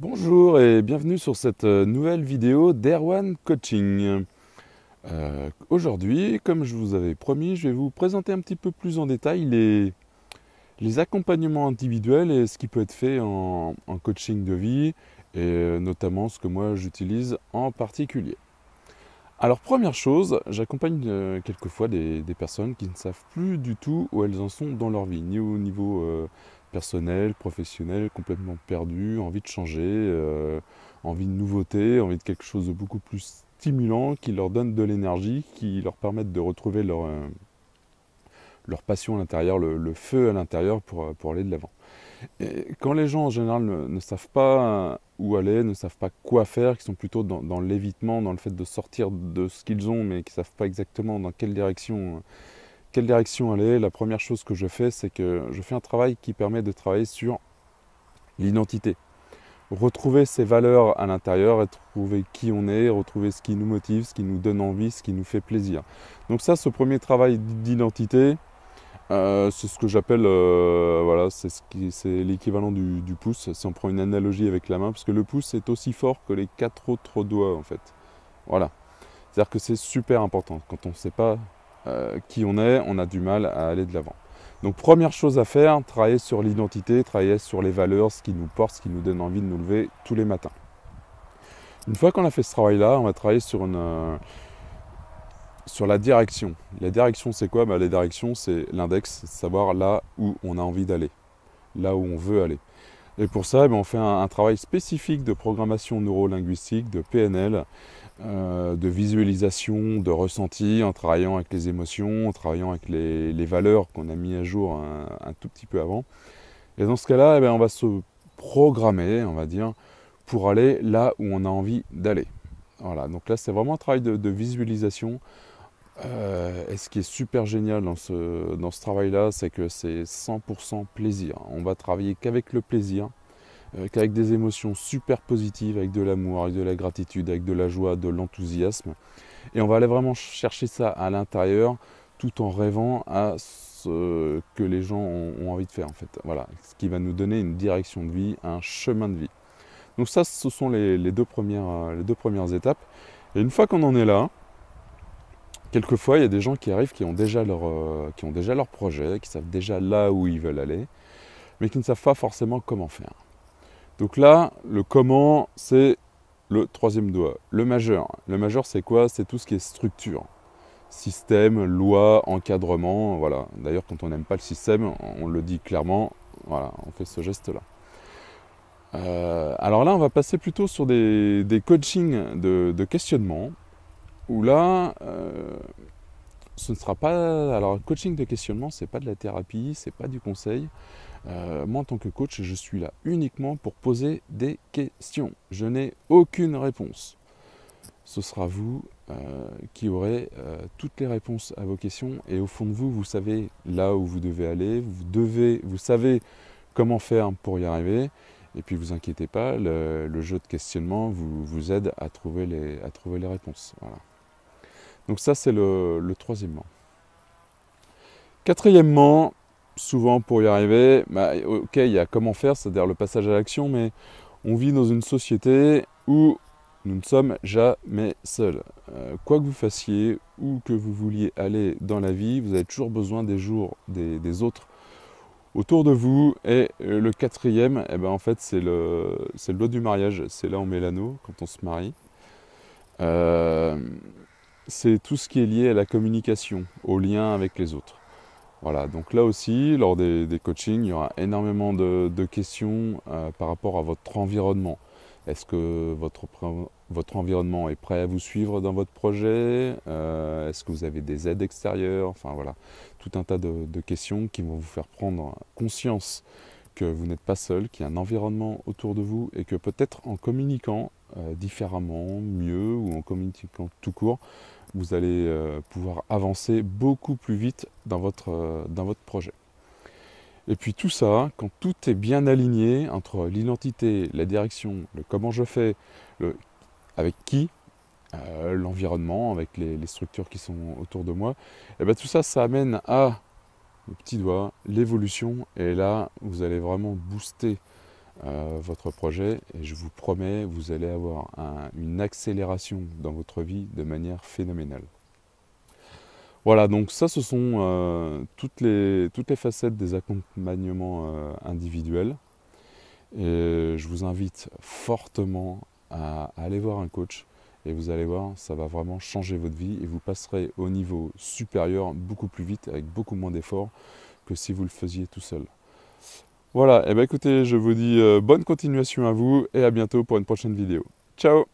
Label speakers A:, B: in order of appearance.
A: Bonjour et bienvenue sur cette nouvelle vidéo d'Erwan Coaching. Aujourd'hui, comme je vous avais promis, je vais vous présenter un petit peu plus en détail les accompagnements individuels et ce qui peut être fait en coaching de vie et notamment ce que moi j'utilise en particulier. Alors première chose, j'accompagne quelquefois des personnes qui ne savent plus du tout où elles en sont dans leur vie, ni au niveau personnel, professionnel, complètement perdu, envie de changer, envie de nouveauté, envie de quelque chose de beaucoup plus stimulant, qui leur donne de l'énergie, qui leur permette de retrouver leur passion à l'intérieur, le feu à l'intérieur pour aller de l'avant. Et quand les gens en général ne savent pas où aller, ne savent pas quoi faire, qui sont plutôt dans l'évitement, dans le fait de sortir de ce qu'ils ont, mais qui ne savent pas exactement dans quelle direction aller, la première chose que je fais, c'est que je fais un travail qui permet de travailler sur l'identité. Retrouver ses valeurs à l'intérieur, retrouver qui on est, retrouver ce qui nous motive, ce qui nous donne envie, ce qui nous fait plaisir. Donc ça, ce premier travail d'identité, c'est ce que j'appelle, voilà, c'est l'équivalent du pouce, si on prend une analogie avec la main, parce que le pouce est aussi fort que les 4 autres doigts en fait. Voilà. C'est-à-dire que c'est super important. Quand on ne sait pas qui on a du mal à aller de l'avant. Donc première chose à faire, travailler sur l'identité, travailler sur les valeurs, ce qui nous porte, ce qui nous donne envie de nous lever tous les matins. Une fois qu'on a fait ce travail-là, on va travailler sur la direction. La direction, c'est quoi? La direction, c'est l'index, c'est savoir là où on a envie d'aller, là où on veut aller. Et pour ça, on fait un travail spécifique de programmation neurolinguistique, de PNL, de visualisation, de ressenti, en travaillant avec les émotions, en travaillant avec les valeurs qu'on a mis à jour un tout petit peu avant. Et dans ce cas-là, on va se programmer, on va dire, pour aller là où on a envie d'aller. Voilà, donc là c'est vraiment un travail de visualisation. Et ce qui est super génial dans ce travail-là, c'est que c'est 100% plaisir. On va travailler qu'avec le plaisir, qu'avec des émotions super positives, avec de l'amour, avec de la gratitude, avec de la joie, de l'enthousiasme. Et on va aller vraiment chercher ça à l'intérieur, tout en rêvant à ce que les gens ont envie de faire en fait. Voilà, ce qui va nous donner une direction de vie, un chemin de vie. Donc ça, ce sont les deux premières étapes. Et une fois qu'on en est là, quelquefois, il y a des gens qui arrivent qui ont déjà leur projet, qui savent déjà là où ils veulent aller, mais qui ne savent pas forcément comment faire. Donc là, le comment, c'est le troisième doigt. Le majeur. Le majeur, c'est quoi? C'est tout ce qui est structure. Système, loi, encadrement, voilà. D'ailleurs, quand on n'aime pas le système, on le dit clairement, voilà, on fait ce geste-là. Alors là, on va passer plutôt sur des coachings de questionnement, où là, ce ne sera pas... Alors, coaching de questionnement, c'est pas de la thérapie, c'est pas du conseil. Moi, en tant que coach, je suis là uniquement pour poser des questions. Je n'ai aucune réponse. Ce sera vous qui aurez toutes les réponses à vos questions. Et au fond de vous, vous savez là où vous devez aller. Vous savez comment faire pour y arriver. Et puis, vous inquiétez pas, le jeu de questionnement vous aide à trouver les réponses. Voilà. Donc ça, c'est le troisièmement. Quatrièmement, souvent pour y arriver, ok, il y a comment faire, c'est-à-dire le passage à l'action, mais on vit dans une société où nous ne sommes jamais seuls. Quoi que vous fassiez, où que vous vouliez aller dans la vie, vous avez toujours besoin des autres autour de vous. Et le quatrième, en fait, c'est le doigt du mariage. C'est là où on met l'anneau quand on se marie. Euh, c'est tout ce qui est lié à la communication, au lien avec les autres. Voilà, donc là aussi, lors des coachings, il y aura énormément de questions par rapport à votre environnement. Est-ce que votre environnement est prêt à vous suivre dans votre projet? Est-ce que vous avez des aides extérieures? Enfin voilà, tout un tas de questions qui vont vous faire prendre conscience que vous n'êtes pas seul, qu'il y a un environnement autour de vous et que peut-être en communiquant différemment, mieux ou en communiquant tout court, vous allez pouvoir avancer beaucoup plus vite dans votre projet. Et puis tout ça, quand tout est bien aligné entre l'identité, la direction, le comment je fais, avec qui, l'environnement, avec les structures qui sont autour de moi, et bien tout ça, ça amène à le petit doigt, l'évolution, et là, vous allez vraiment booster votre projet et je vous promets, vous allez avoir une accélération dans votre vie de manière phénoménale. Voilà, donc ça ce sont toutes les facettes des accompagnements individuels. Et je vous invite fortement à aller voir un coach et vous allez voir, ça va vraiment changer votre vie et vous passerez au niveau supérieur beaucoup plus vite avec beaucoup moins d'efforts que si vous le faisiez tout seul. Voilà, et bien écoutez, je vous dis bonne continuation à vous et à bientôt pour une prochaine vidéo. Ciao!